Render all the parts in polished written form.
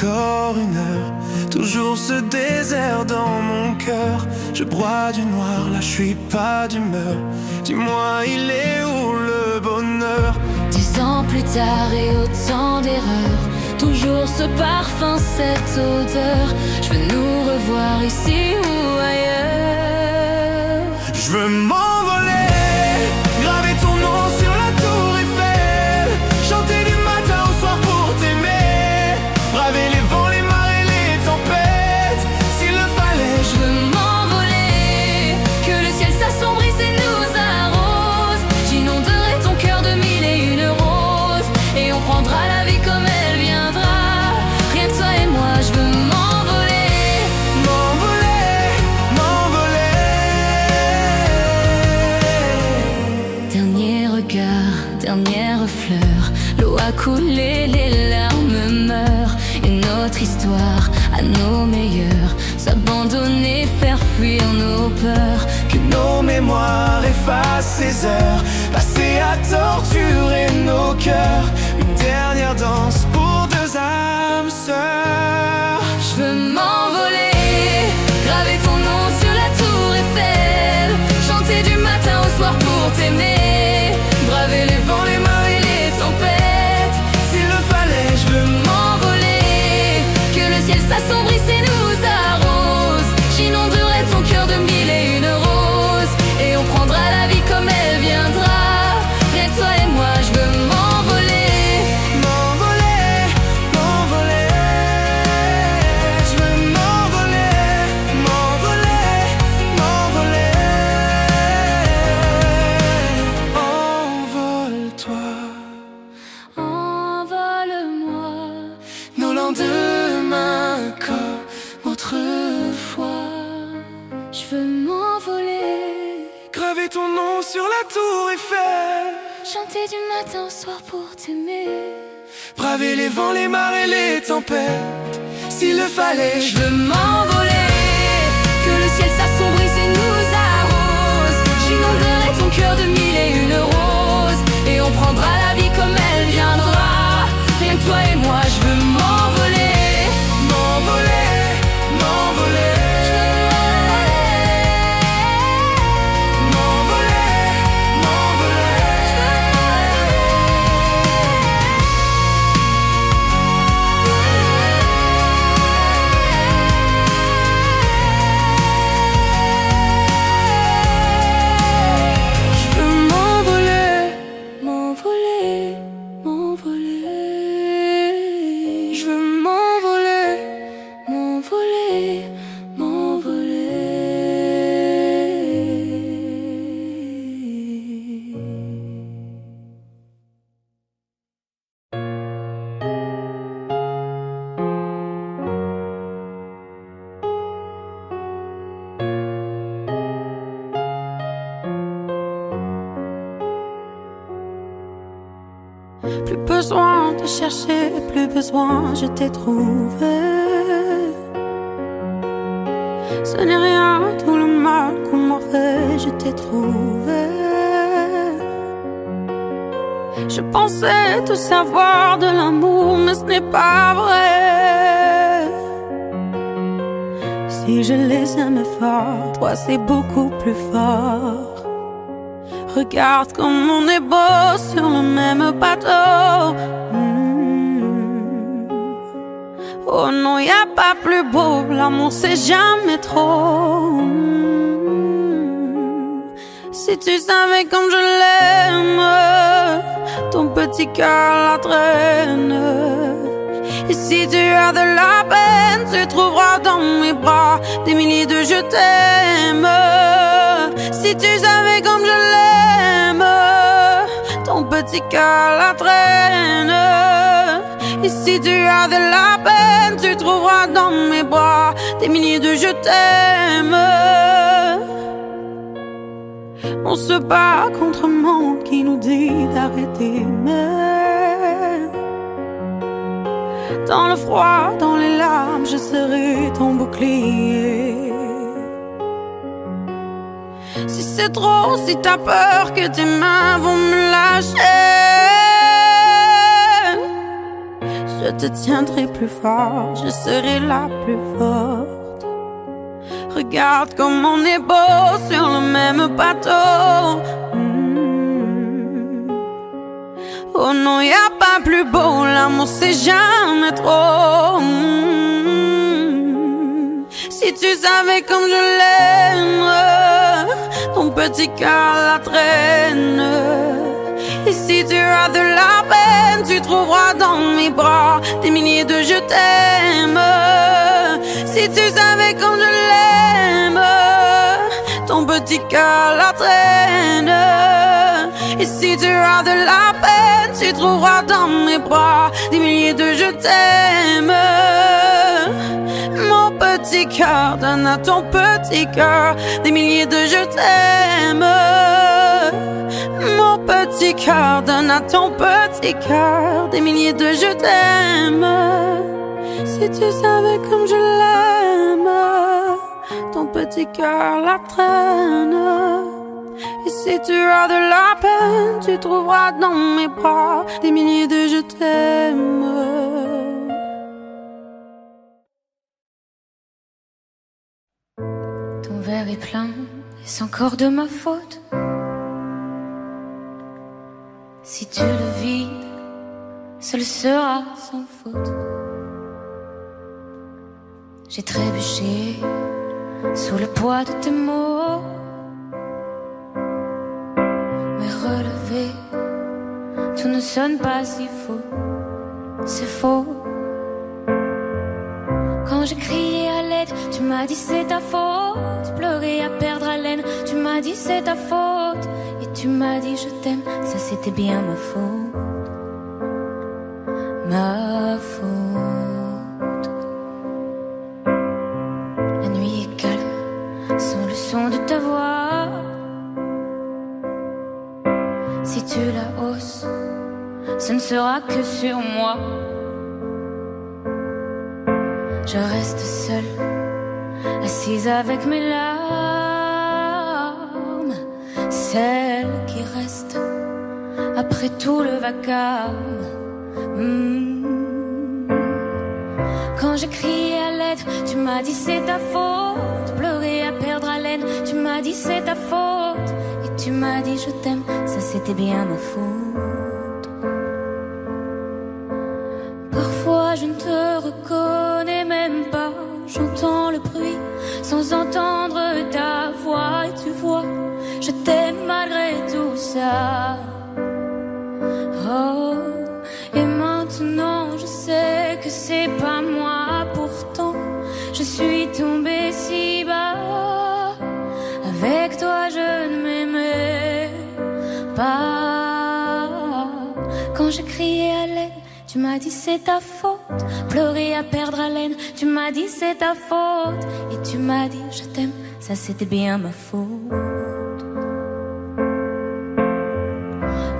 encore une heure, toujours ce désert dans mon cœur. Je broie du noir, là je suis pas d'humeur. Dis-moi, il est où le bonheur? 10 ans plus tard et autant d'erreurs, toujours ce parfum, cette odeur. Je veux nous revoir ici ou ailleurs. Je veux m'envoler, graver ton nom sur la tour Eiffel, chanter du matin au soir pour t'aimer, braver les vents, les marées, les tempêtes, s'il le fallait. Je veux m'envoler, que le ciel s'assombrisse et nous arrose. J'inonderai ton cœur de 1001 roses, et on prendra la vie comme elle viendra. Rien que toi et moi, je veux m'envoler. M'envoler, m'envoler. Dernier regard, dernière fleur, l'eau a coulé, les larmes meurent. Et notre histoire à nos meilleurs, s'abandonner, faire fuir nos peurs. Que nos mémoires effacent ces heures passées à torturer nos cœurs. Une dernière danse pour deux âmes sœurs. Je veux m'envoler, graver ton nom sur la tour Eiffel, chanter du matin au soir pour t'aimer, braver les vents, les marées, les tempêtes, S'il le fallait, je veux m'envoler, que le ciel s'assombrisse et nous arrose. J'inonderai ton cœur de 1001 roses, et on prendra la vie comme elle viendra. Rien que toi et moi, je veux m'envoler. m'envoler, m'envoler. Je veux m'envoler, m'envoler, m'envoler. Envole-toi, Envole-moi, nos lendemains comme autrefois. je veux m'envoler, Graver ton nom sur la tour Eiffel, chanter du matin au soir pour t'aimer. braver les vents, les marées, les tempêtes, s'il le fallait. Je veux m'envoler, que le ciel s'assombrisse et nous arrose. J'inonderai ton cœur de 1001 roses, et on prendra la vie comme elle viendra. Rien que toi et moi, je veux m'envoler. M'envoler, m'envoler. M'envoler, je veux m'envoler, M'envoler, m'envoler. je veux m'envoler. M'envoler, m'envoler. Plus besoin de chercher, plus besoin, je t'ai trouvé. Ce n'est rien, tout le mal qu'on m'a fait, je t'ai trouvé. Je pensais tout savoir de l'amour, mais ce n'est pas vrai. Si je les aimais fort, toi c'est beaucoup plus fort. Regarde comme on est beau sur le même bateau. Oh non, y a pas plus beau, l'amour c'est jamais trop. Si tu savais comme je l'aime, ton petit cœur la traîne. Et si tu as de la peine, tu trouveras dans mes bras des milliers de je t'aime. Si tu savais comme je l'aime, ton petit cœur la traîne. Et si tu as de la peine, tu trouveras dans mes bras des milliers de je t'aime. On se bat contre un monde qui nous dit d'arrêter, mais dans le froid, dans les larmes, je serai ton bouclier. Si c'est trop, si t'as peur que tes mains vont me lâcher, je te tiendrai plus fort, je serai la plus forte. Regarde comme on est beau sur le même bateau. Oh non, y a pas plus beau, l'amour c'est jamais trop. Si tu savais comme je l'aime, ton petit cœur la traîne. Et si tu as de la peine, tu trouveras dans mes bras des milliers de je t'aime. Si tu savais comme je l'aime, ton petit cœur la traîne. Et si tu as de la peine, tu trouveras dans mes bras des milliers de je t'aime. Mon petit cœur, donne à ton petit cœur des milliers de je t'aime. Mon petit cœur, donne à ton petit cœur des milliers de je t'aime. Si tu savais comme je l'aime, ton petit cœur la traîne. Et si tu as de la peine, tu trouveras dans mes bras des milliers de je t'aime. Ton verre est plein, est-ce encore de ma faute? Si tu le vides, ce le sera sans faute. J'ai trébuché sous le poids de tes mots, mais relevé, tout ne sonne pas si faux. C'est faux. Quand j'ai crié à l'aide, tu m'as dit c'est ta faute. Pleurer à perdre haleine, tu m'as dit c'est ta faute. Et tu m'as dit je t'aime, ça c'était bien ma faute. Ma faute. La nuit est calme, sans le son de ta voix. Si tu la hausses, ce ne sera que sur moi. Je reste seule, assise avec mes larmes, celles qui restent après tout le vacarme. Quand j'ai crié à l'aide, tu m'as dit c'est ta faute. Pleurer à perdre haleine, tu m'as dit c'est ta faute. Et tu m'as dit je t'aime, ça c'était bien ma faute. Parfois je ne te reconnais même pas. J'entends le bruit sans entendre ta voix. Et tu vois, je t'aime malgré tout ça. Oh, et maintenant je sais que c'est pas moi. Pourtant, je suis tombée si bas. Avec toi je ne m'aimais pas. Quand j'ai crié à l'aide, tu m'as dit c'est ta faute. Pleurer à perdre haleine, tu m'as dit c'est ta faute. Et tu m'as dit je t'aime, ça c'était bien ma faute.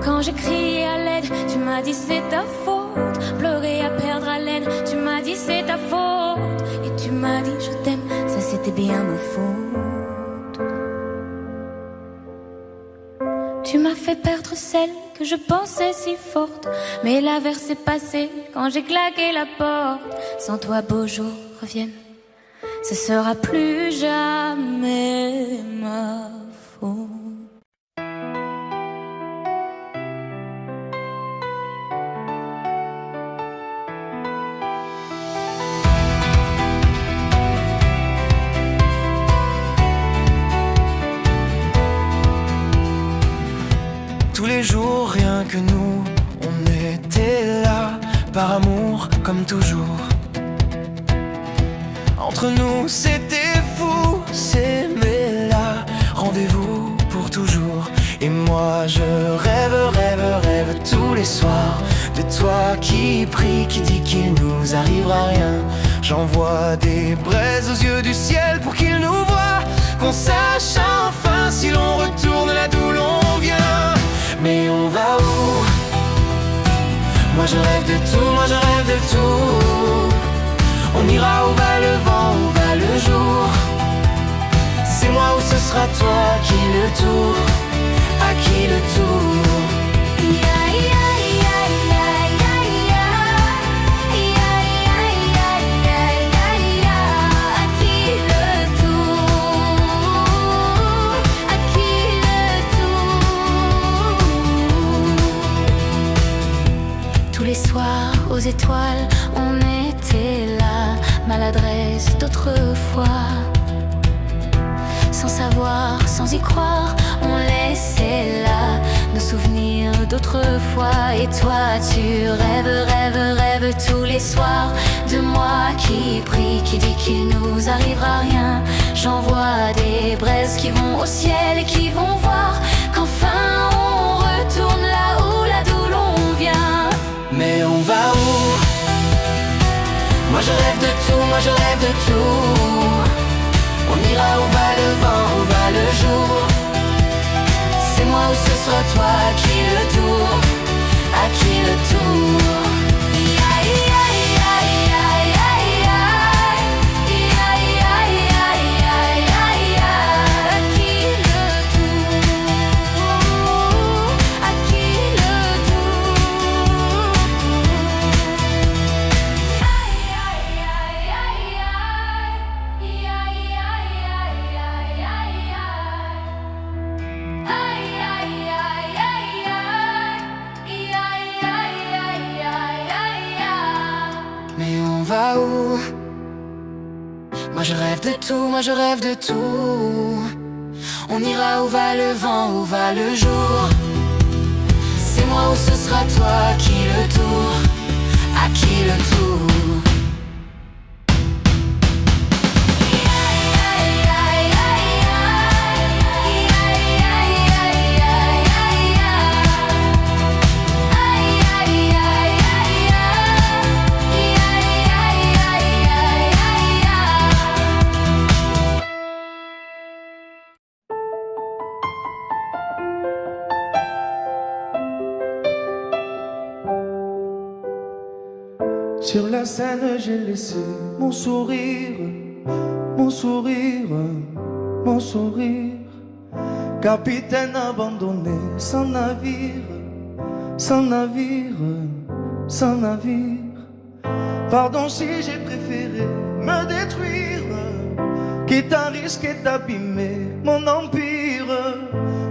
Quand j'ai crié à l'aide, tu m'as dit c'est ta faute. Pleurer à perdre haleine, tu m'as dit c'est ta faute. Et tu m'as dit je t'aime, ça c'était bien ma faute. Tu m'as fait perdre celle que je pensais si forte. Mais l'averse s'est passée quand j'ai claqué la porte. Sans toi beaux jours reviennent, ce sera plus jamais ma faute. Tous les jours, rien que nous, on était là, par amour comme toujours. Entre nous, c'était fou, s'aimer là, rendez-vous pour toujours. Et moi, je rêve tous les soirs de toi qui prie, qui dit qu'il nous arrivera rien. J'envoie des braises aux yeux du ciel pour qu'il nous voie, qu'on sache enfin si l'on retourne là d'où l'on vient. Mais on va où? Moi je rêve de tout, moi je rêve de tout. On ira où va le vent, où va le jour. C'est moi ou ce sera toi, qui le tour, à qui le tour. d'autrefois. Sans savoir, sans y croire, on laissait là nos souvenirs d'autrefois. Et toi tu rêves, rêves, rêves tous les soirs de moi qui prie, qui dit qu'il nous arrivera rien. J'en vois des braises qui vont au ciel et qui vont voir qu'enfin on retourne là d'où l'on vient. Mais on va où? Moi je rêve de tout, moi je rêve de tout. On ira où va le vent, où va le jour. C'est moi ou ce sera toi, à qui le tour, à qui le tour. Mais on va où? Moi je rêve de tout, moi je rêve de tout. On ira où va le vent, où va le jour. C'est moi ou ce sera toi, à qui le tour, à qui le tour. Sur la scène, j'ai laissé mon sourire, mon sourire, mon sourire. Capitaine abandonné, sans navire, sans navire, sans navire. Pardon si j'ai préféré me détruire, quitte à risquer d'abîmer mon empire.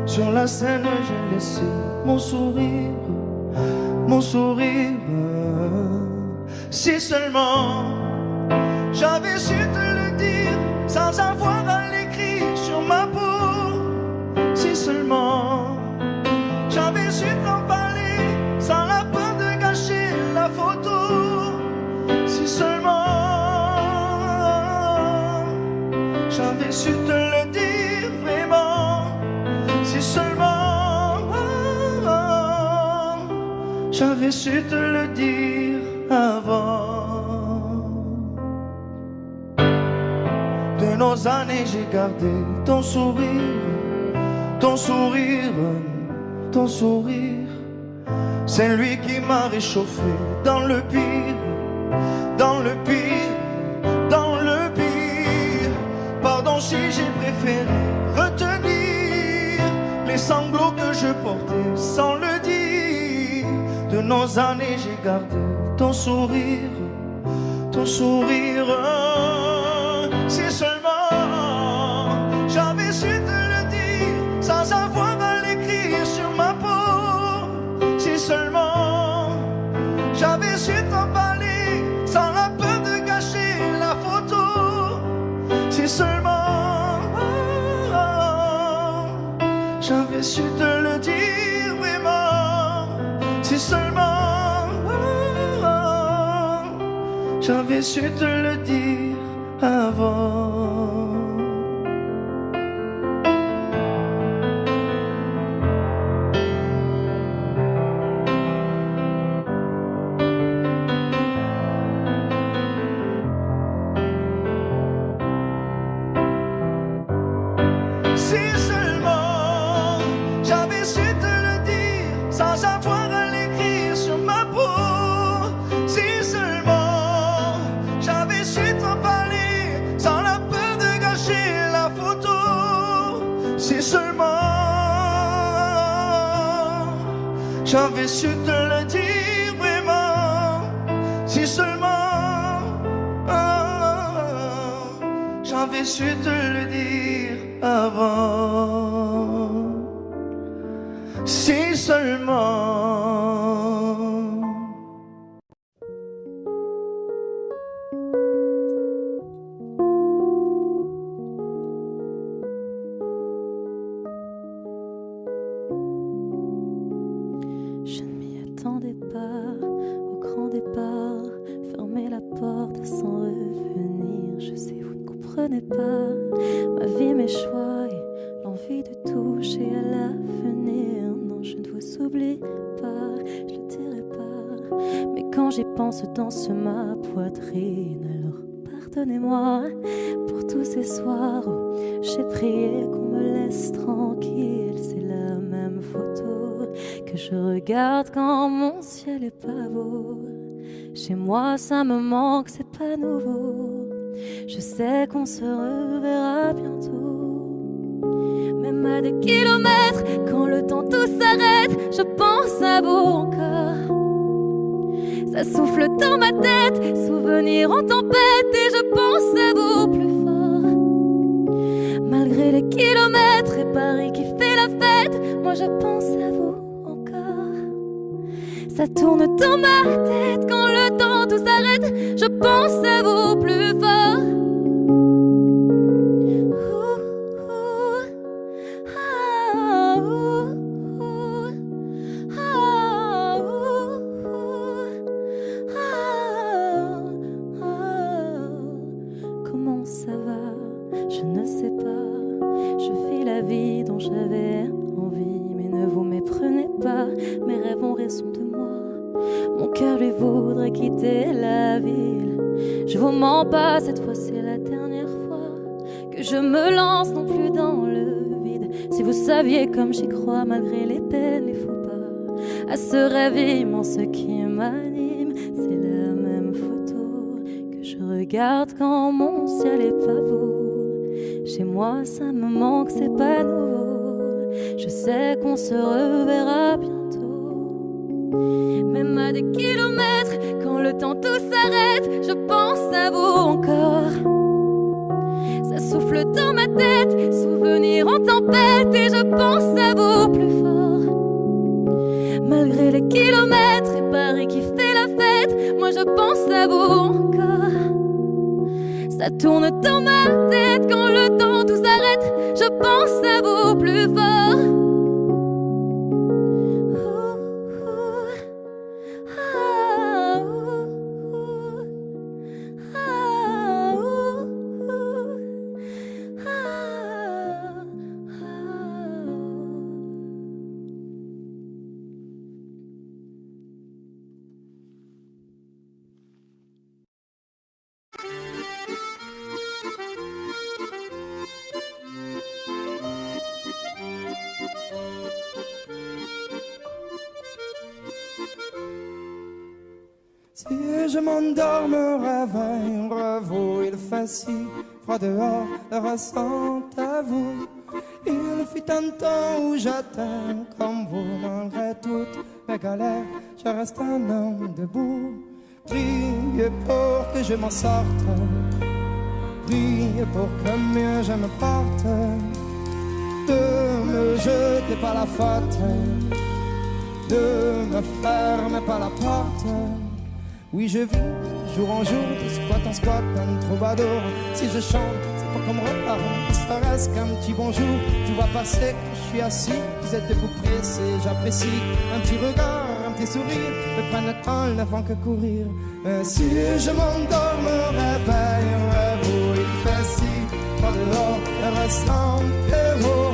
Sur la scène, j'ai laissé mon sourire, mon sourire. Si seulement j'avais su te le dire sans avoir à l'écrire sur ma peau. Si seulement j'avais su t'en parler sans la peur de gâcher la photo. Si seulement j'avais su te le dire vraiment. Si seulement j'avais su te le dire avant. De nos années j'ai gardé ton sourire, ton sourire, ton sourire. C'est lui qui m'a réchauffé dans le pire, dans le pire, dans le pire. Pardon si j'ai préféré retenir les sanglots que je portais sans le dire. De nos années j'ai gardé ton sourire, ton sourire. Si seulement j'avais su te le dire sans avoir à l'écrire sur ma peau. Si seulement j'avais su t'en parler sans la peur de gâcher la photo. Si seulement j'avais su te le dire vraiment. Si seulement j'avais su te le dire avant. Si seulement j'avais su te le dire sans avoir à l'écrire sur ma peau. Si seulement j'avais su t'en parler sans la peur de gâcher la photo. Si seulement j'avais su te le dire vraiment. Si seulement j'avais su te le dire avant. Si seulement. comprenais pas ma vie, mes choix et l'envie de toucher à l'avenir. Non, je ne vous oublie pas, je le dirai pas. Mais quand j'y pense, danse ma poitrine. Alors pardonnez-moi pour tous ces soirs où j'ai prié qu'on me laisse tranquille. C'est la même photo que je regarde quand mon ciel est pas beau. Chez moi ça me manque, c'est pas nouveau. Je sais qu'on se reverra bientôt. Même à des kilomètres, quand le temps tout s'arrête, je pense à vous encore. Ça souffle dans ma tête, souvenirs en tempête, et je pense à vous plus fort. Malgré les kilomètres et Paris qui fait la fête, moi je pense à vous encore. Ça tourne dans ma tête, quand le temps tout s'arrête, je pense à vous plus fort. Comment ça va? Je ne sais pas. Je fais la vie dont j'avais envie, mais ne vous méprenez pas. Mes rêves ont raison de moi. Mon cœur lui voudrait quitter la ville. Je vous mens pas, cette fois c'est la dernière fois que je me lance non plus dans le vide. Si vous saviez comme j'y crois malgré les peines, les faux pas, à ce rêve immense qui m'anime. C'est la même photo que je regarde quand mon ciel est pas beau. Chez moi ça me manque, c'est pas nouveau. Je sais qu'on se reverra bientôt. Même à des kilomètres, quand le temps tout s'arrête, je pense à vous encore. Ça souffle dans ma tête, souvenirs en tempête, et je pense à vous plus fort. Malgré les kilomètres et Paris qui fait la fête, moi je pense à vous encore. Ça tourne dans ma tête, quand le temps tout s'arrête, je pense à vous plus fort. Si je m'endors, me réveille, revaut, il fait si froid dehors, le ressent à vous. Il fut un temps où j'étais comme vous, malgré toutes mes galères, je reste un homme debout. Priez pour que je m'en sorte, priez pour que mieux je me porte. De me jeter par la faute, de me fermer par la porte. Oui, je vis jour en jour, de squat en squat, un troubadour. Si je chante, c'est pas comme reparler, ça reste qu'un petit bonjour. Je vois passer quand je suis assis, vous êtes debout pressés, j'apprécie. Un petit regard, un petit sourire, me prennent le temps, ne font que courir. Si je m'endors, me réveille, vous, il fait si froid dehors, le restant est beau.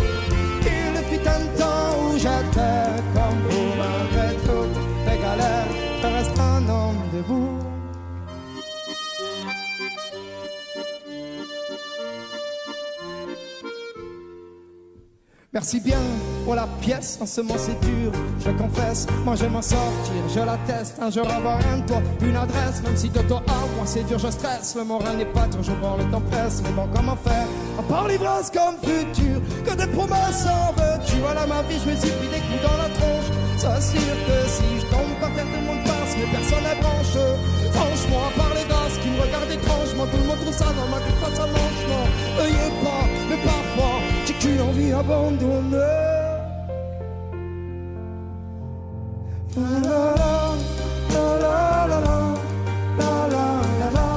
Il fut un temps où j'étais comme vous, malgré toutes les galères, je reste un homme debout. Merci bien pour la pièce, en ce moment c'est dur, je confesse, moi je m'en sortir, je l'atteste, un jour avoir un toit, une adresse, même si de toi à moi c'est dur, je stresse, le moral n'est pas toujours bon, le temps presse, mais bon comment faire, à part l'ivresse comme futur, que des promesses en veux-tu, voilà ma vie, je me suis pris des coups dans la tronche, c'est sûr que si je tombe par terre, tout le monde passe, mais personne n'est branche, franchement, à part les gosses qui me regardent étrangement, tout le monde trouve ça normal, tout ça mange, non, veuillez pas, mais parfois, j'ai qu'une envie abandonnée. La la la la la la la la la.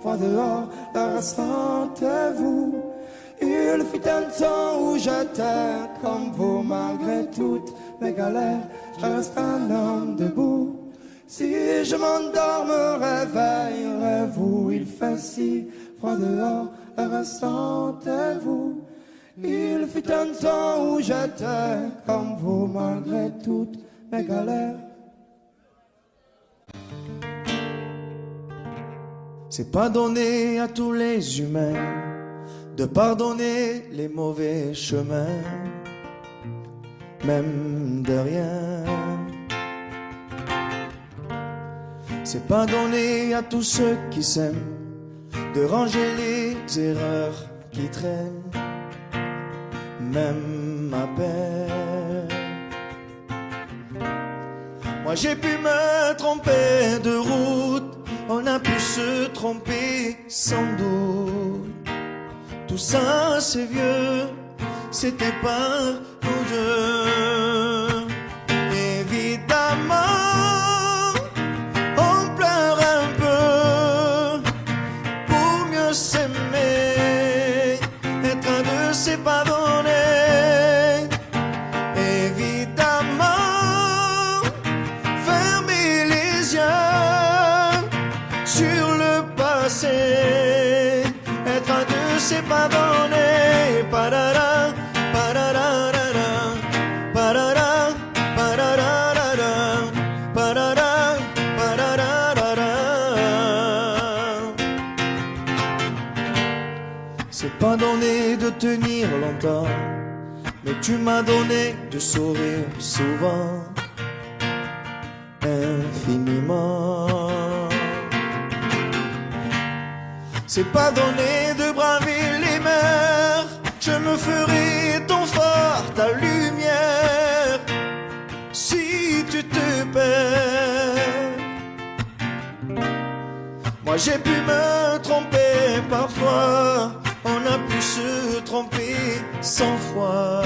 froid dehors, le ressentez-vous? Il fut un temps où j'étais comme vous, malgré toutes mes galères, je reste un homme debout. Si je m'endors, me réveillerez-vous? Il fait si froid dehors, le ressentez-vous? Il fut un temps où j'étais comme vous, malgré toutes mes galères. C'est pas donné à tous les humains de pardonner les mauvais chemins, même de rien. C'est pas donné à tous ceux qui s'aiment de ranger les erreurs qui traînent, même à peine. Moi j'ai pu me tromper de route, on a pu se tromper sans doute. Tout ça c'est vieux, c'était pas nous deux. Évidemment, on pleure un peu pour mieux s'aimer, être à deux c'est pas donné. Évidemment, fermer les yeux sur le passé, être à deux c'est pas donné. Parara, pararara, parara, pararara, parara, pararara. C'est pas donné de tenir longtemps, mais tu m'as donné de sourire souvent, infiniment. C'est pas donné de braver les mers, je me ferai ton phare, ta lumière, si tu te perds. Moi j'ai pu me tromper parfois, on a pu se tromper 100 fois.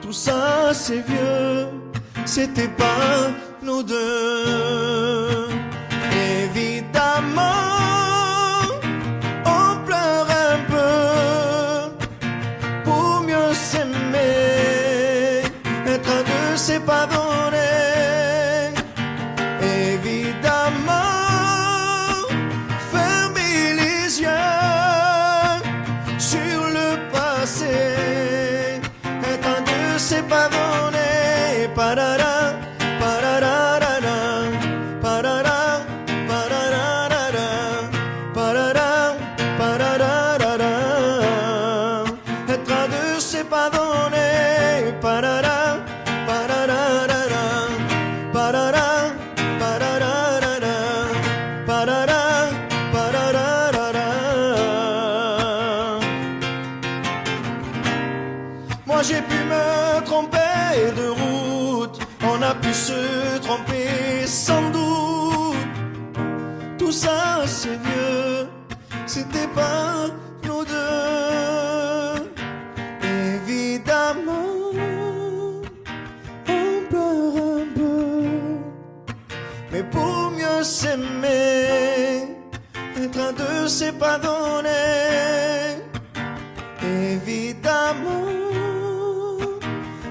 Tout ça c'est vieux, c'était pas nous deux. Évidemment, c'est pas donné. Évidemment, fermer les yeux sur le passé, être un deux c'est pas donné. Parara, pararara, parara, pararara, parara, pararara, être un deux c'est pas donné. Parara. Moi j'ai pu me tromper de route, on a pu se tromper sans doute. Tout ça c'est vieux, c'était pas nous deux. Évidemment, on pleure un peu, mais pour mieux s'aimer, être un deux c'est pas donné. Évidemment,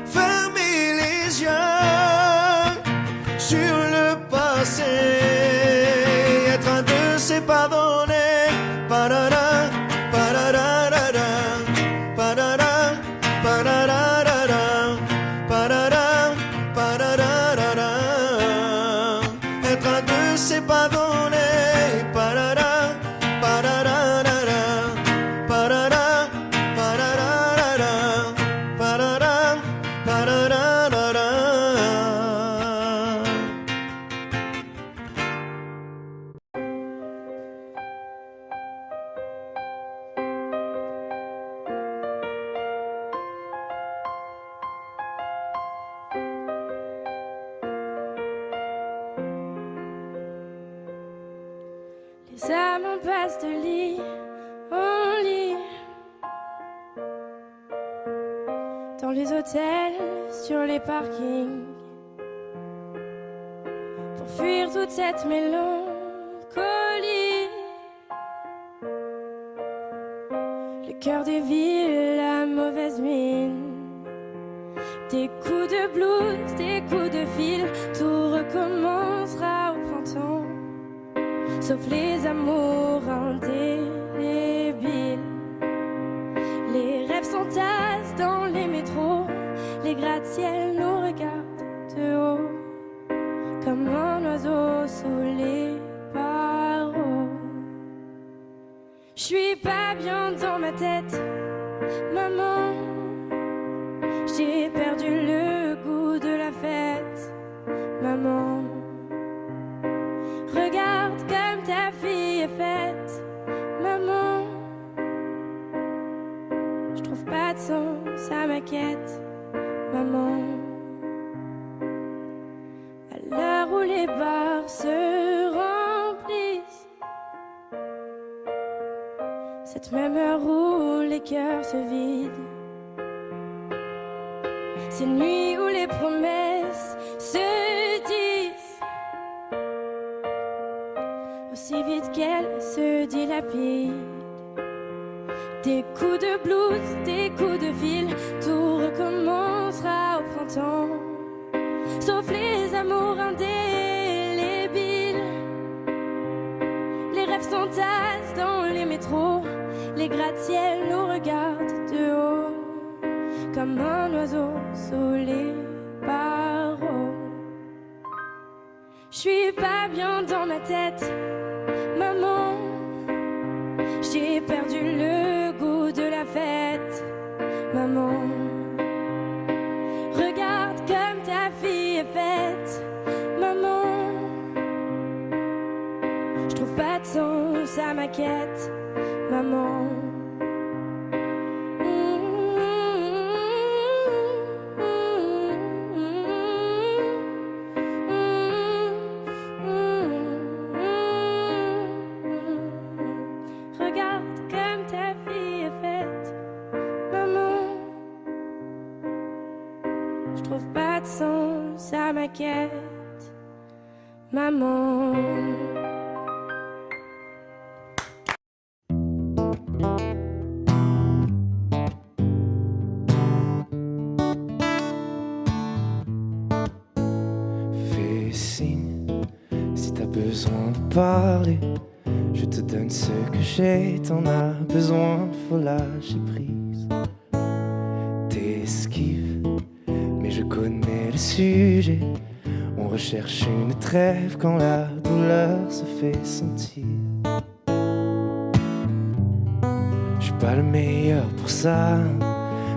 fermer les yeux sur le passé, être un deux c'est pas donné. Parara, pararara, parara, pararara, parara, pararara, être un deux c'est pas donné. Parara, pararara, parara, pararara, parara, pararara. Les amants passent de lit en lit, dans les hôtels, sur les parkings, pour fuir toute cette mélancolie. cœur des villes, la mauvaise mine. Des coups de blues, des coups de fil, tout recommencera au printemps. Sauf les amours indélébiles. Les rêves s'entassent dans les métros, les gratte-ciels nous regardent de haut, comme un oiseau sous les barreaux. J'suis pas bien dans ma tête, maman. J'ai perdu le goût de la fête, maman. Regarde comme ta fille est faite, maman. Je trouve pas de sens à ma quête, maman. À l'heure où les bars se remplissent, cette même heure où les cœurs se vident, ces nuits où les promesses se disent aussi vite qu'elles se dilapident. Des coups de blues, des coups de fil, tout recommencera au printemps. Sauf les amours indélébiles. Les rêves s'entassent dans les métros, les gratte-ciels nous regardent de haut, comme un oiseau sous les barreaux. J'suis pas bien dans ma tête, maman. J'ai perdu le goût de la fête, maman. Regarde comme ta fille est faite, maman. J'trouve pas de sens à ma quête, maman. À ma quête, maman. Fais signe si t'as besoin de parler. Je te donne ce que j'ai, t'en as besoin, faut lâcher prise. T'esquives, mais je connais le sujet. On recherche une trêve quand la douleur se fait sentir. Je suis pas le meilleur pour ça,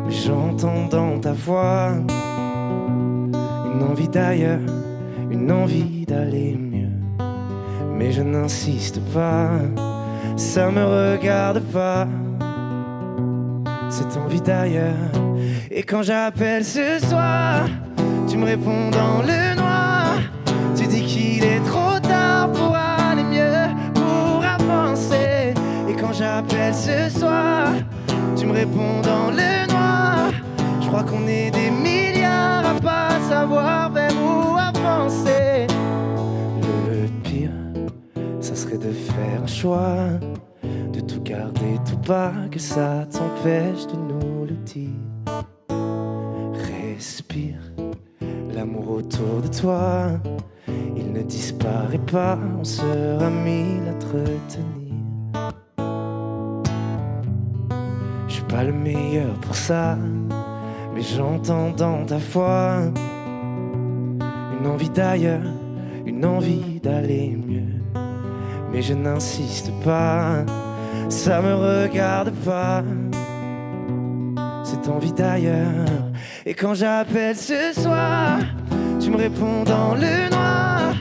mais j'entends dans ta voix une envie d'ailleurs, une envie d'aller mieux. Mais je n'insiste pas, ça me regarde pas, cette envie d'ailleurs. Et quand j'appelle ce soir, tu me réponds dans le noir. Tu dis qu'il est trop tard pour aller mieux, pour avancer. Et quand j'appelle ce soir, tu me réponds dans le noir. Je crois qu'on est des milliards à pas savoir vers où avancer. Le pire, ça serait de faire un choix, de tout garder, tout pas, que ça t'empêche de nous le dire. Respire, l'amour autour de toi, il ne disparaît pas, on sera mille à te retenir. Je suis pas le meilleur pour ça, mais j'entends dans ta voix une envie d'ailleurs, une envie d'aller mieux. Mais je n'insiste pas, ça me regarde pas, cette envie d'ailleurs. Et quand j'appelle ce soir, tu me réponds dans le noir.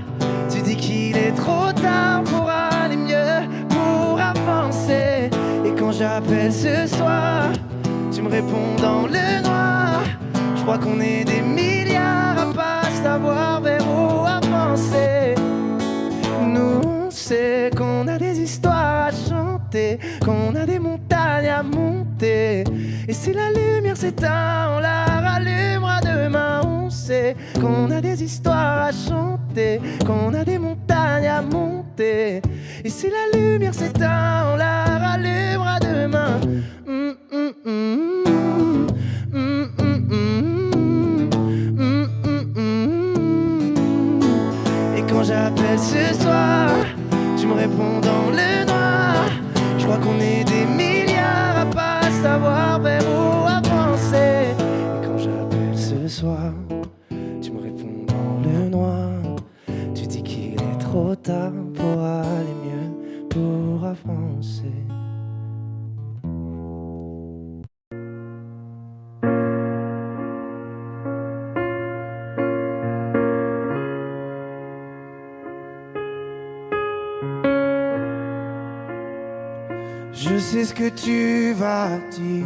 Tu dis qu'il est trop tard pour aller mieux, pour avancer. Et quand j'appelle ce soir, tu me réponds dans le noir. Je crois qu'on est des milliards à pas savoir vers où avancer. Nous, on sait qu'on a des histoires à chanter, qu'on a des montagnes à monter. Et si la lumière s'éteint, on la rallumera demain. On sait qu'on a des histoires à chanter, qu'on a des montagnes à monter. Et si la lumière s'éteint, on la rallumera demain. pour avancer. Je sais ce que tu vas dire,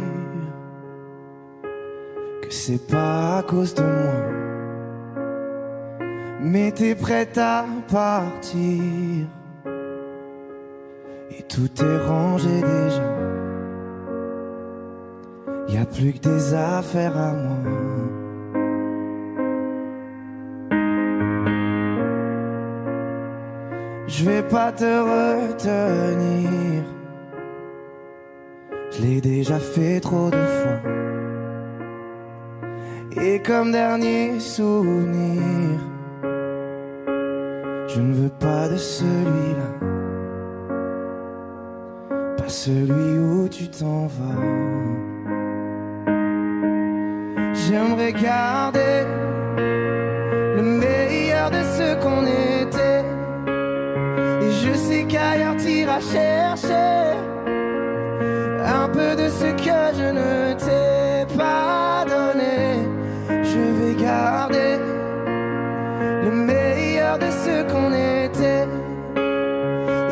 que c'est pas à cause de moi, mais t'es prête à partir et tout est rangé déjà. Y a plus que des affaires à moi. Je vais pas te retenir, je l'ai déjà fait trop de fois. Et comme dernier souvenir, je ne veux pas de celui-là, pas celui où tu t'en vas. J'aimerais garder le meilleur de ce qu'on était, et je sais qu'ailleurs t'iras chercher un peu de ce que je ne t'ai pas donné. Je vais garder le meilleur de ce qu'on était,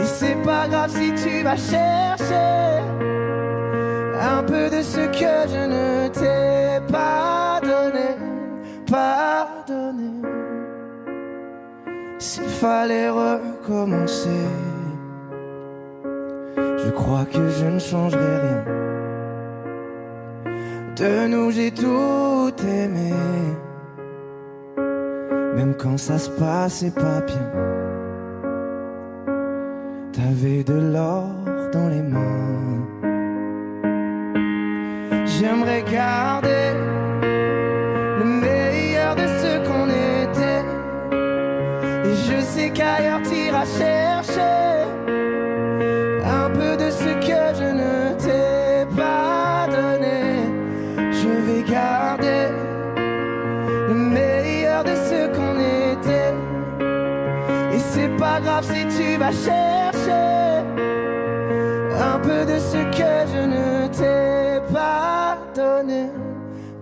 et c'est pas grave si tu vas chercher un peu de ce que je ne t'ai pas donné, pas donné. S'il fallait recommencer, je crois que je ne changerai rien. De nous j'ai tout aimé, même quand ça se passait pas bien. T'avais de l'or dans les mains. J'aimerais garder le meilleur de ce qu'on était, et je sais qu'ailleurs t'iras chercher un peu de ce que je ne t'ai pas donné. Je vais garder le meilleur de ce qu'on était, et c'est pas grave si tu vas chercher un peu de ce que je ne t'ai pas donné,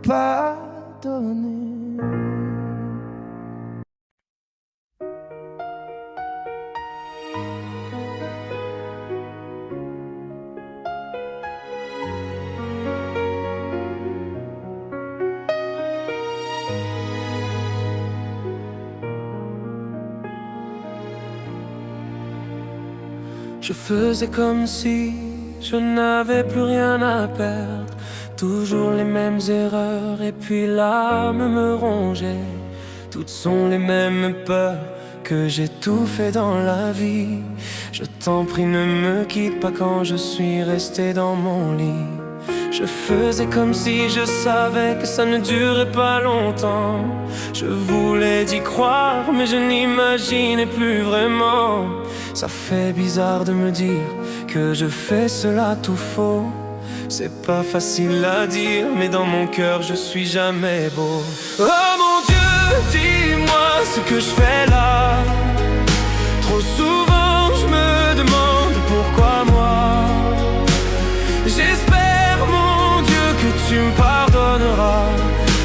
pas donné. Je faisais comme si je n'avais plus rien à perdre, toujours les mêmes erreurs, et puis l'âme me rongeait. Toutes sont les mêmes peurs que j'ai tout fait dans la vie. Je t'en prie, ne me quitte pas quand je suis resté dans mon lit. Je faisais comme si je savais que ça ne durait pas longtemps. Je voulais d'y croire, mais je n'imaginais plus vraiment. Ça fait bizarre de me dire que je fais cela tout faux. C'est pas facile à dire, mais dans mon cœur je suis jamais beau. Oh mon Dieu, dis-moi ce que je fais là. Trop souvent je me demande pourquoi moi. J'espère mon Dieu que tu me pardonneras.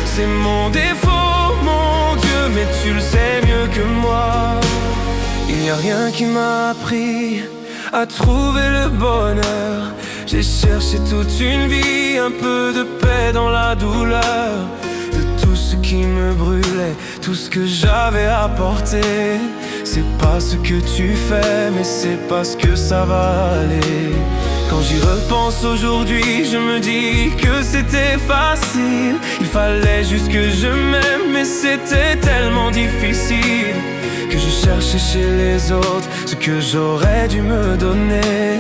C'est mon défaut mon Dieu, mais tu le sais mieux que moi. Il n'y a rien qui m'a appris à trouver le bonheur. J'ai cherché toute une vie, un peu de paix dans la douleur. De tout ce qui me brûlait, tout ce que j'avais apporté. C'est pas ce que tu fais, mais c'est parce que ça va aller. Quand j'y repense aujourd'hui, je me dis que c'était facile. Il fallait juste que je m'aime, mais c'était tellement difficile. Que je cherchais chez les autres ce que j'aurais dû me donner.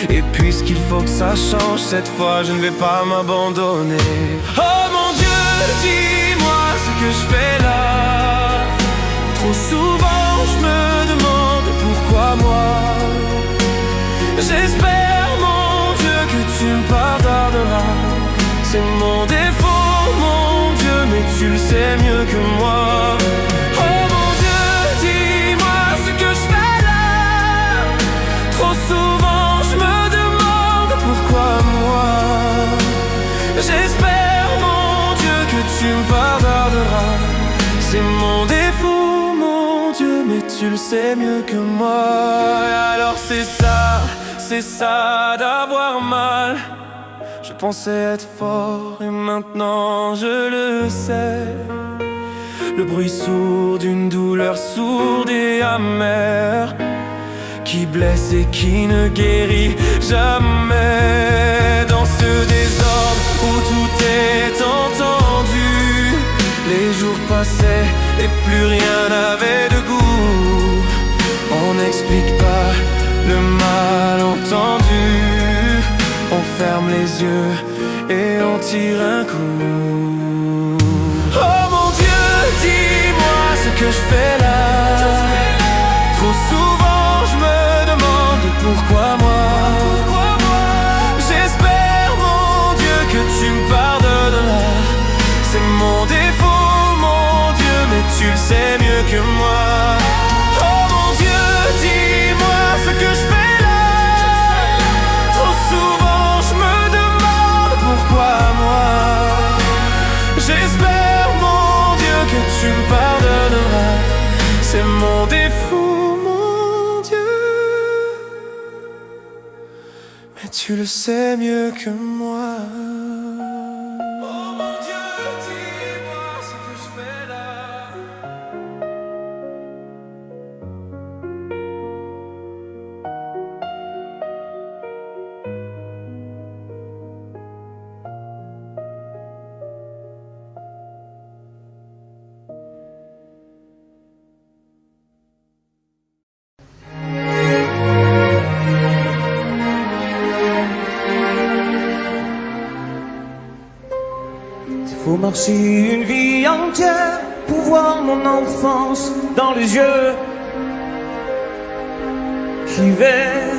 Et puisqu'il faut que ça change, cette fois je ne vais pas m'abandonner. Oh mon Dieu, dis-moi ce que je fais là. Trop souvent je me demande pourquoi moi. J'espère mon Dieu que tu me pardonneras. C'est mon défaut mon Dieu, mais tu le sais mieux que moi. Oh mon Dieu, dis-moi ce que je fais là. Trop souvent je J'espère, mon Dieu, que tu me pardonneras. C'est mon défaut, mon Dieu, mais tu le sais mieux que moi. Et alors c'est ça d'avoir mal. Je pensais être fort et maintenant je le sais. Le bruit sourd d'une douleur sourde et amère, qui blesse et qui ne guérit jamais. Dans ce désordre où tout est entendu, les jours passaient et plus rien n'avait de goût. On n'explique pas le malentendu. On ferme les yeux et on tire un coup. Oh mon Dieu, dis-moi ce que je fais là. Trop souvent je me demande pourquoi moi. J'espère, mon Dieu, que tu me pardonneras. C'est mon défaut, mon Dieu, mais tu le sais mieux que moi. Oh mon Dieu, dis-moi ce que je fais là. Trop souvent je me demande pourquoi moi. J'espère, mon Dieu, que tu me pardonneras. C'est mon défaut, mon Dieu, mais tu le sais mieux que moi. Oh mon Dieu, dis-moi ce que je fais là. Faut marcher une vie entière pour voir mon enfance dans les yeux. J'y vais.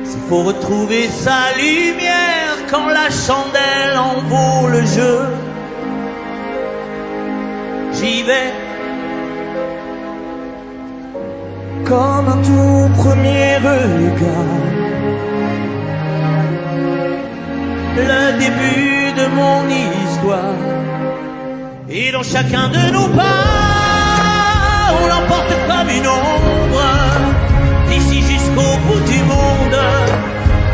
S'il faut retrouver sa lumière quand la chandelle en vaut le jeu, j'y vais. Comme un tout premier regard, le début de mon histoire. Et dans chacun de nos pas, on l'emporte comme une ombre, d'ici jusqu'au bout du monde.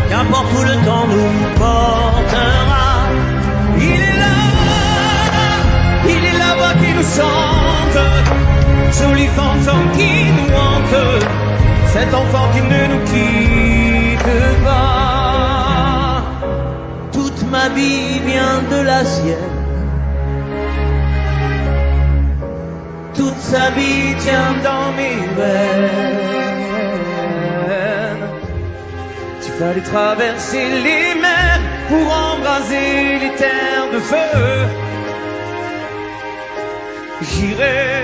Qu'importe où le temps nous portera, il est la voix qui nous chante, joli fantôme qui nous hante, cet enfant qui ne nous quitte pas. Ma vie vient de la sienne, toute sa vie tient dans mes veines. Tu fallait traverser les mers pour embraser les terres de feu. J'irai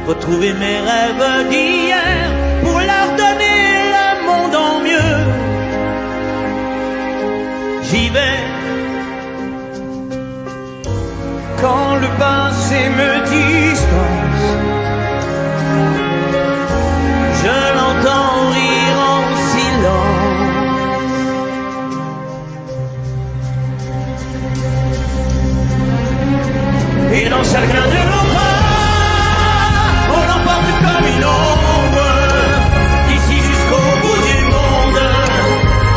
retrouver mes rêves d'hier pour leur donner le monde en mieux. J'y vais. Quand le passé me dispense, je l'entends rire en silence. Et dans chacun de nos pas, on l'emporte comme une ombre, d'ici jusqu'au bout du monde.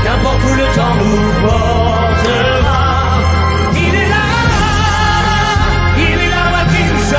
Qu'importe où le temps nous portera, il est là, la voix qui nous chante,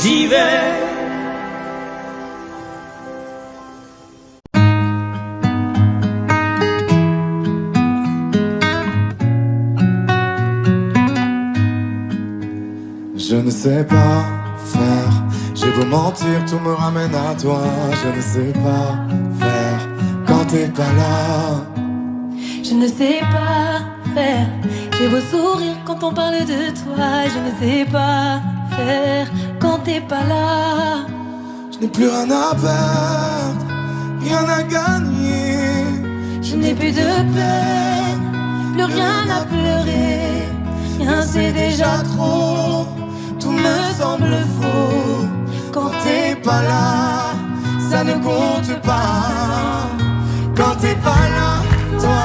j'y vais. Je ne sais pas faire, j'ai beau mentir, tout me ramène à toi. Je ne sais pas faire quand t'es pas là. Je ne sais pas faire, j'ai beau sourire quand on parle de toi. Je ne sais pas faire quand t'es pas là. Je n'ai plus rien à perdre, rien à gagner. Je n'ai plus de peine, plus rien à pleurer. Rien c'est déjà trop, tout me semble faux. Quand t'es pas là, ça ne compte pas. Quand t'es pas là, toi,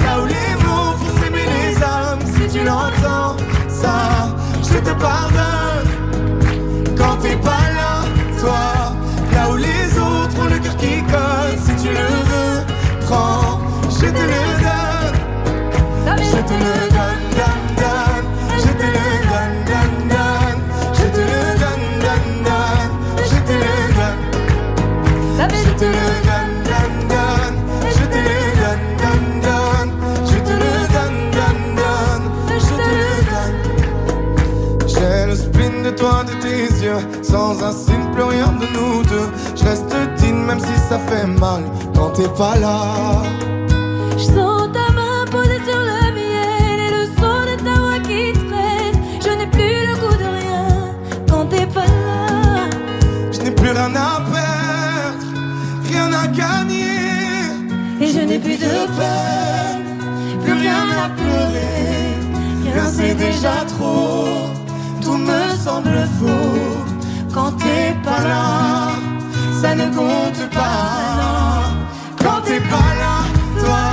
là où les mots font s'aimer les âmes. Si tu l'entends, ça, je te pardonne. Quand t'es pas là, toi, là où les autres ont le cœur qui colle. Si tu le veux, prends, je te le donne. Je te le donne, donne, donne. Je te le donne, donne, donne. Je te le donne, donne, donne. Je te le donne. Je te le donne, donne, donne. Je te le donne, donne, donne. Je te le donne, donne, donne. Je te le donne. J'ai le spin de toi, de tes yeux. Sans un signe, plus rien de nous deux. Je reste digne même si ça fait mal. Quand t'es pas là. je sens ta main posée sur le miel et le son de ta voix qui traîne. Je n'ai plus le goût de rien quand t'es pas là. Je n'ai plus rien à perdre, rien à gagner. Et je n'ai plus de peine, plus rien à pleurer. Rien c'est déjà trop, tout me semble faux. Quand t'es pas là, ça ne compte pas. Quand t'es pas là, toi,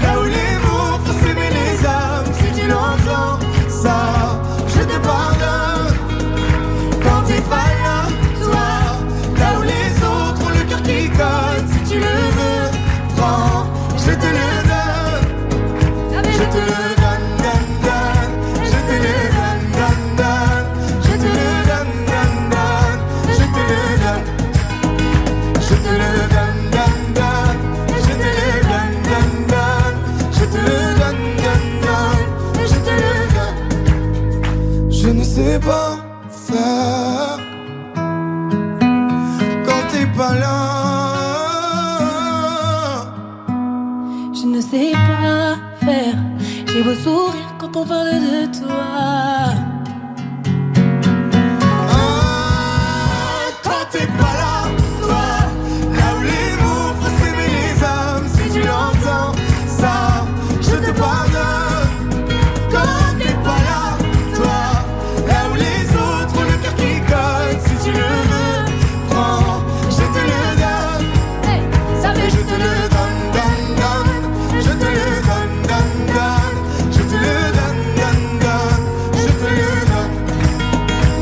là où les mots font s'aimer les âmes. Si tu l'entends, ça, je te pardonne. Quand t'es pas là, toi, là où les autres ont le cœur qui colle. Si tu le veux, prends, je te le donne. Je te le donne, donne, donne. Je te le donne, donne, donne. Je te le donne, donne, donne. Je te le donne. Je te le donne, donne, donne. Je te le donne, donne, donne. Je te le donne, donne, donne. Je te le donne. Je ne sais pas faire quand t'es pas là. Je ne sais pas faire, j'ai beau sourire quand on parle de toi. Quand t'es pas là, toi, là où les mots font s'aimer les âmes. Si tu l'entends, ça, je te pardonne. Quand t'es pas là, toi, là où les autres ont le cœur qui colle. Si tu le veux, prends, je te le donne. Ça fait Je te le donne, donne, donne. Je te le donne, donne, donne. Je te le donne, donne, donne. Je te le donne.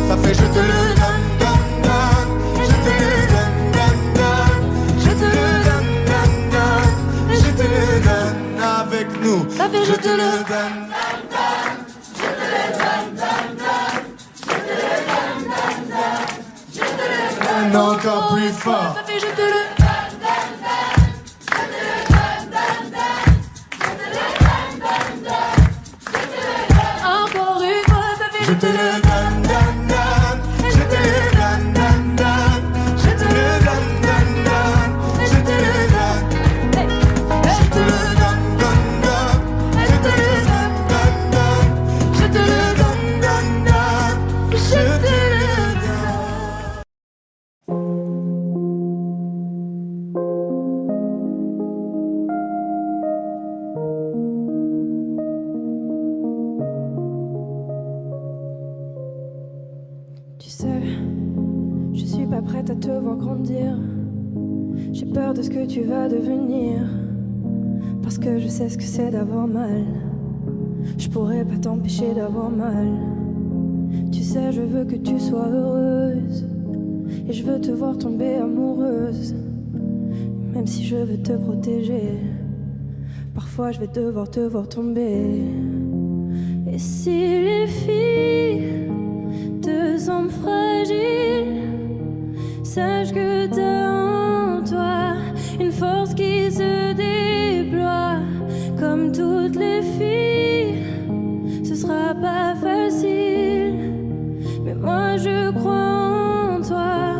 Ça fait je te le donne, donne, donne. Je te le donne, donne, donne. Je te le donne, donne, donne. Je te le donne avec nous. Ça fait je te le donne. Encore plus fort. Ça fait je te le encore une fois, ça fait Je te le donne, donne, donne. Je te le donne, donne, donne. Je te le donne, donne, donne. Je te le donne. Je te le donne, donne, donne. Je te le donne, donne, donne. Je te le donne, donne, donne. Je te le donne. Tu sais, je suis pas prête à te voir grandir. J'ai peur de ce que tu vas devenir. Parce que je sais ce que c'est d'avoir mal. Je pourrais pas t'empêcher d'avoir mal. Tu sais, je veux que tu sois heureuse. Et je veux te voir tomber amoureuse. Même si je veux te protéger, parfois je vais devoir te voir tomber. Et si les filles, deux hommes fragiles, Sache que t'as en toi une force qui se déploie. Comme toutes les filles, ce sera pas facile, mais moi je crois en toi.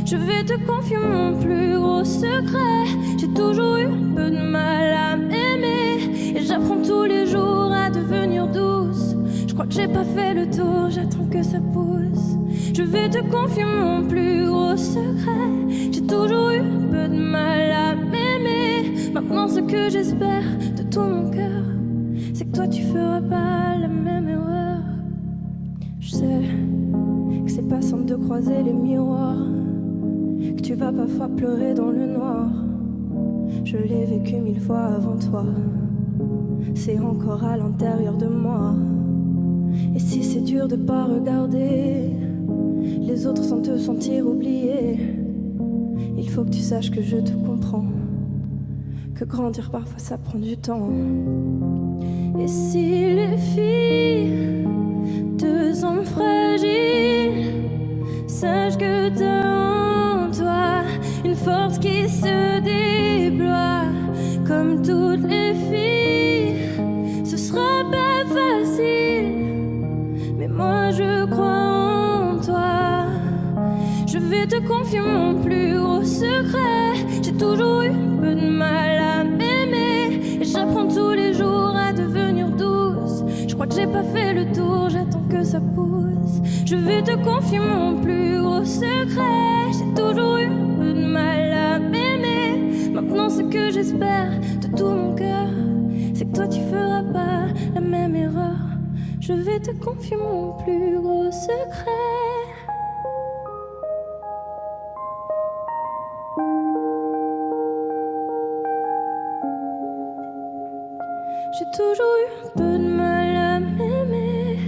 Je vais te confier mon plus gros secret. J'ai toujours eu un peu de mal à m'aimer, et j'apprends tous les jours à devenir douce. Je crois que j'ai pas fait le tour, j'attends que ça pousse. Je vais te confier mon plus gros secret. J'ai toujours eu un peu de mal à m'aimer. Maintenant ce que j'espère de tout mon cœur, c'est que toi tu feras pas la même erreur. Je sais que c'est pas simple de croiser les miroirs, que tu vas parfois pleurer dans le noir. Je l'ai vécu 1000 fois avant toi, c'est encore à l'intérieur de moi. Et si c'est dur de pas regarder les autres sans te sentir oublié, il faut que tu saches que je te comprends, que grandir parfois ça prend du temps. Et si les filles te semblent fragiles, sache que t'as en toi une force qui se déploie. Comme toutes les filles, ce sera pas facile, mais moi je crois en toi. Je vais te confier mon plus gros secret. J'ai toujours eu un peu de mal à m'aimer, et j'apprends tous les jours à devenir douce. Je crois que j'ai pas fait le tour, j'attends que ça pousse. Je vais te confier mon plus gros secret. J'ai toujours eu un peu de mal à m'aimer. Maintenant ce que j'espère de tout mon cœur, c'est que toi tu feras pas la même erreur. Je vais te confier mon plus gros secret. J'ai toujours eu un peu de mal à m'aimer.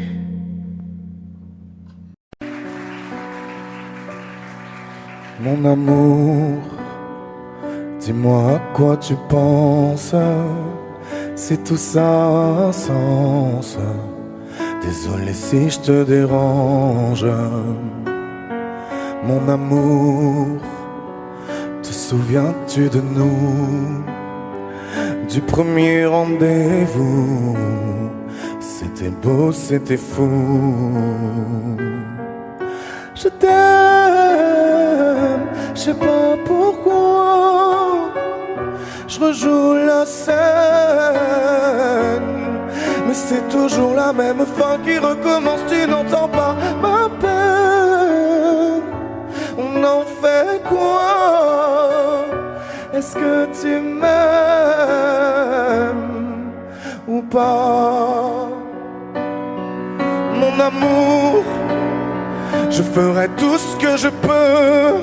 Mon amour, dis-moi à quoi tu penses. C'est tout ça un sens. Désolé si je te dérange. Mon amour, te souviens-tu de nous? Du premier rendez-vous, c'était beau, c'était fou. Je t'aime, je sais pas pourquoi. Je rejoue la scène, mais c'est toujours la même fin qui recommence. Tu n'entends pas ma peine. On en fait quoi? Est-ce que tu m'aimes ou pas? Mon amour, je ferai tout ce que je peux.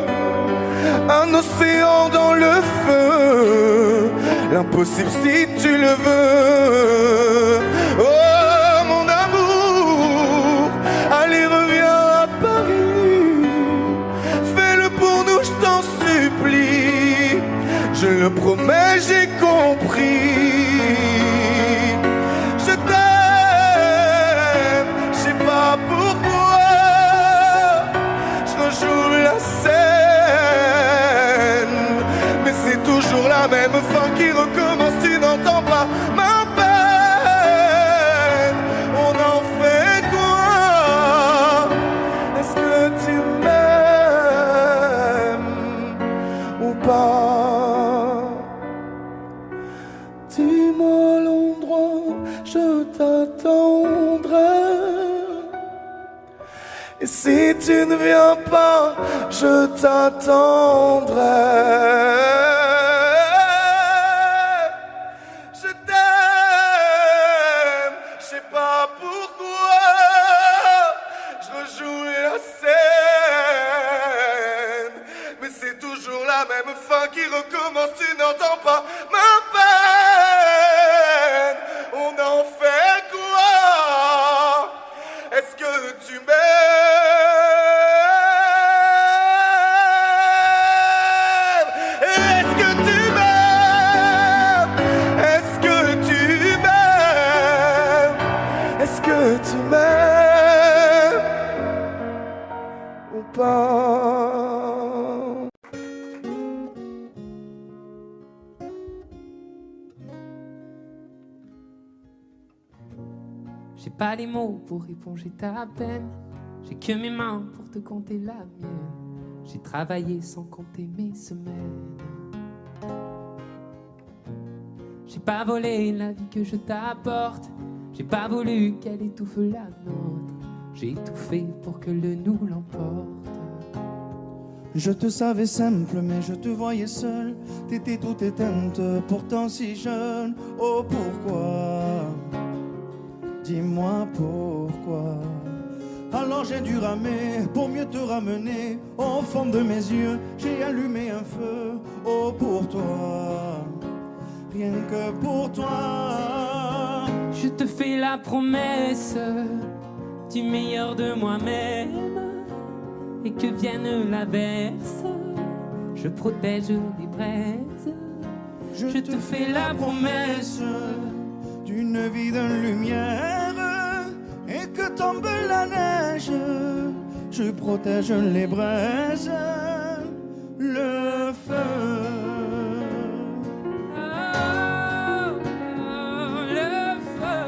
Un océan dans le feu, l'impossible si tu le veux. Oh mon amour, allez reviens à Paris. Fais-le pour nous, je t'en supplie. Je le promets, j'ai compris. Je t'aime, je sais pas pourquoi. Je rejoue la scène, mais c'est toujours la même fin qui recommence. Tu n'entends pas ma peine. On en fait quoi? Est-ce que tu m'aimes ou pas? Dis-moi l'endroit, je t'attendrai. Et si tu ne viens pas, je t'attendrai. Je t'aime, je sais pas pourquoi. Je rejoue la scène, mais c'est toujours la même fin qui recommence. Tu n'entends pas ma peine. On en fait quoi? Est-ce que tu m'aimes? Est-ce que tu m'aimes? Est-ce que tu m'aimes? Est-ce que tu m'aimes ou pas? J'ai pas les mots pour éponger ta peine. J'ai que mes mains pour te compter la mienne. J'ai travaillé sans compter mes semaines. J'ai pas volé la vie que je t'apporte. J'ai pas voulu qu'elle étouffe la nôtre. J'ai tout fait pour que le nous l'emporte. Je te savais simple, mais je te voyais seule. T'étais toute éteinte, pourtant si jeune. Oh pourquoi? Dis-moi pourquoi. Alors j'ai dû ramer pour mieux te ramener. Au fond de mes yeux, j'ai allumé un feu. Oh pour toi, rien que pour toi. Je te fais la promesse du meilleur de moi-même. Et que vienne l'averse, je protège les braises. Je te fais la promesse d'une vie de lumière. Et que tombe la neige, je protège les braises, le feu. Le feu.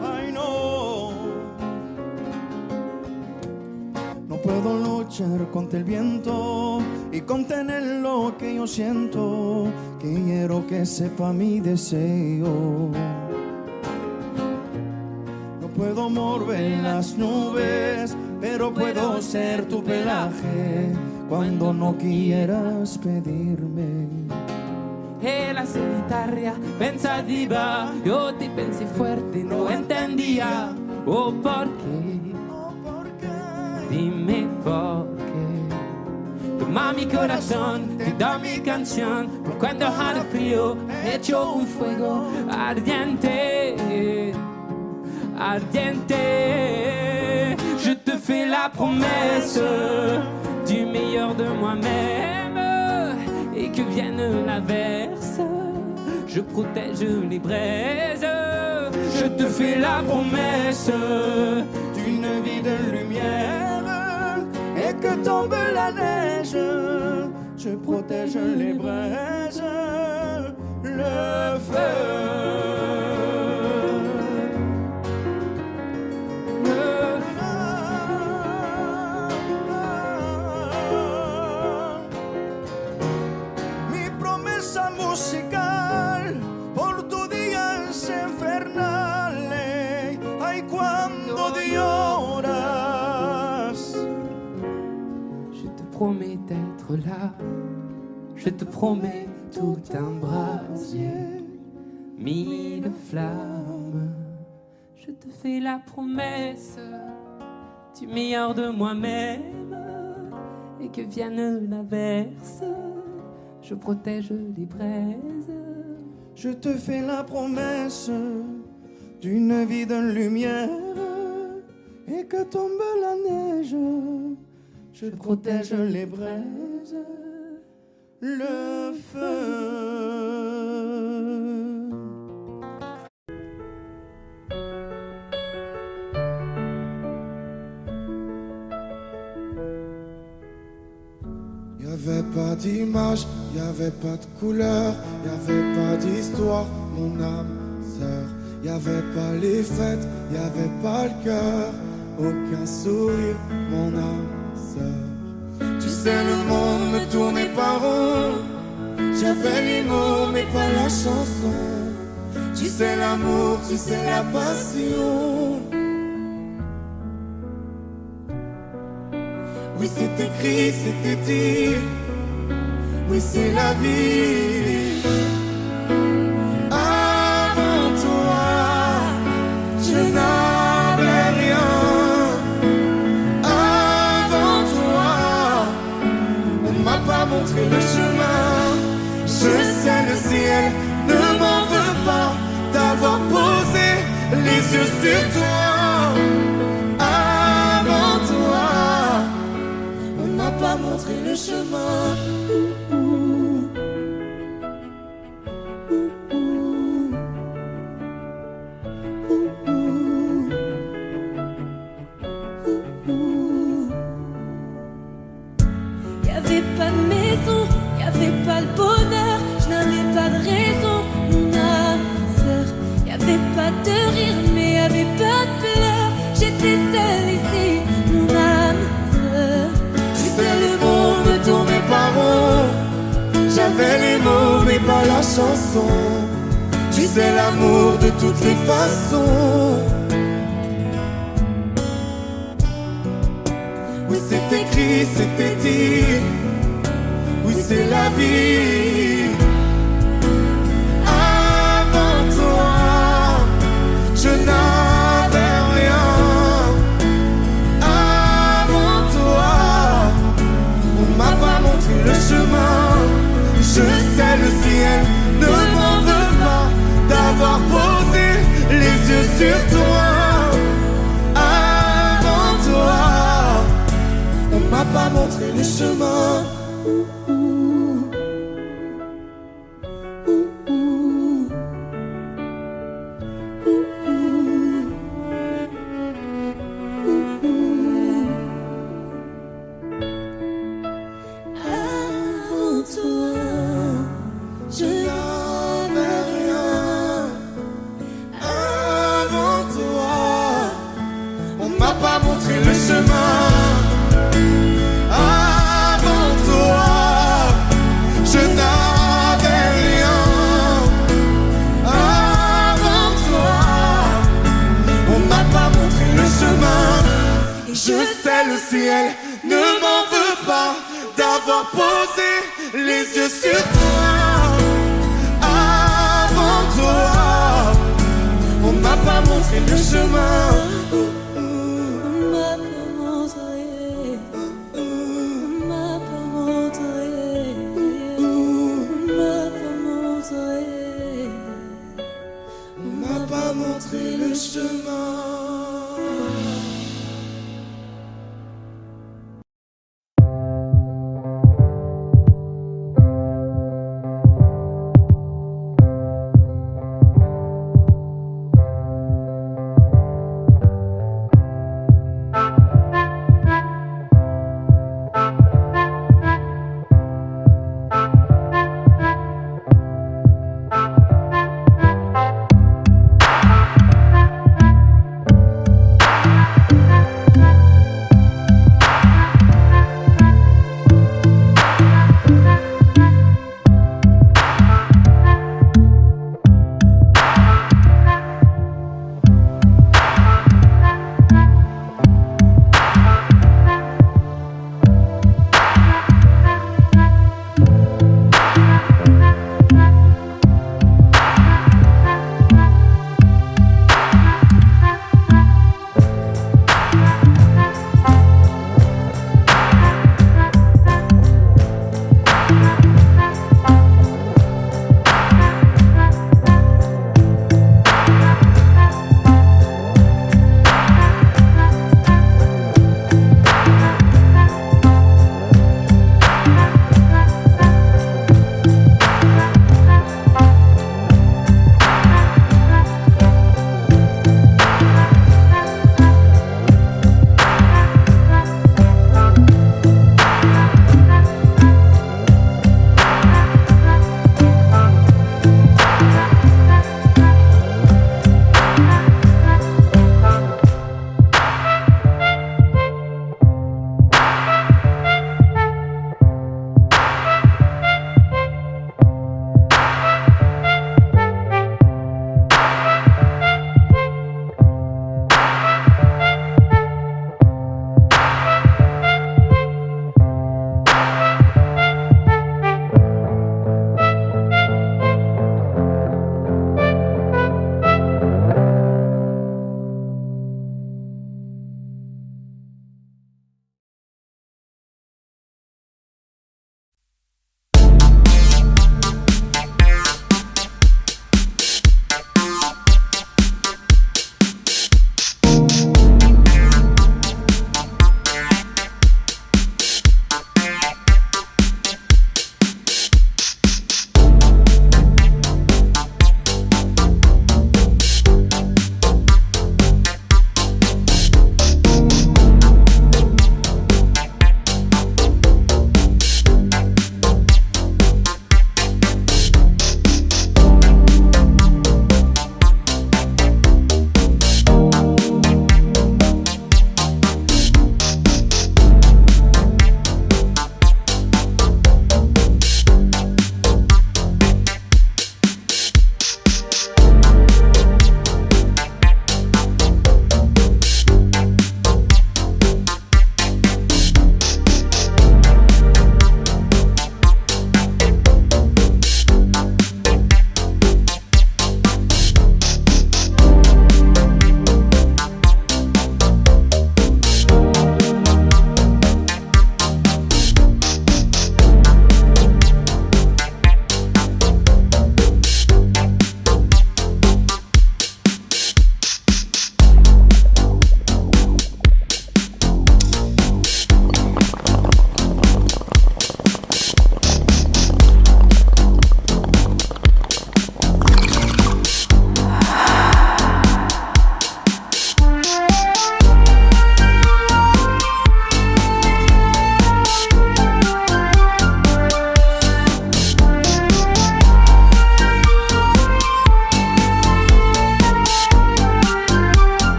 I know. No puedo luchar contra el viento y contener lo que yo siento, que quiero que sepa mi deseo. Puedo mover las nubes, pero puedo ser tu pelaje cuando no quieras pedirme. E la solitaria pensativa, yo te pensé fuerte, no entendía. Oh, ¿por qué? Dime por qué. Toma mi corazón, te da mi canción, por cuando haga frío, hecho un fuego ardiente. Ardiente, je te fais la promesse du meilleur de moi-même. Et que vienne l'averse, je protège les braises. Je te fais la promesse d'une vie de lumière. Et que tombe la neige, je protège les braises, le feu. Musical por tu días infernales. Ay, cuando lloras. Je te promets d'être là. Je te promets tout un brasier, mille flammes. Je te fais la promesse du meilleur de moi-même. Et que vienne l'averse, je protège les braises. Je te fais la promesse d'une vie de lumière. Et que tombe la neige, je protège les braises, le feu. Y'avait pas d'image, y'avait pas de couleur, y'avait pas d'histoire, mon âme sœur. Y'avait pas les fêtes, y'avait pas le cœur, aucun sourire, mon âme sœur. Tu sais, le monde ne tournait pas rond, j'avais les mots mais pas la chanson. Tu sais l'amour, tu sais la passion. Oui, c'est écrit, c'était dit. Oui, c'est la vie. Avant toi, je n'avais rien. Avant toi, on m'a pas montré le chemin. Je sais, le ciel ne m'en veut pas d'avoir posé les yeux sur toi. Avant toi, on m'a pas montré le chemin. façons. Tu sais l'amour de toutes les façons. Oui, c'est écrit, c'était dit. Oui, c'est la vie. Avant toi, je n'avais rien. Avant toi, on m'a pas montré le chemin. Je sais le ciel ne m'en veut pas d'avoir posé les yeux sur toi. Avant toi, on m'a pas montré le chemin. Avant toi, je n'avais rien. Avant toi, on m'a pas montré le chemin. Avant toi, je n'avais rien. Avant toi, on m'a pas montré le chemin. Je sais le ciel ne m'en veut pas d'avoir posé les yeux sur toi. Avant toi, on m'a pas montré le chemin.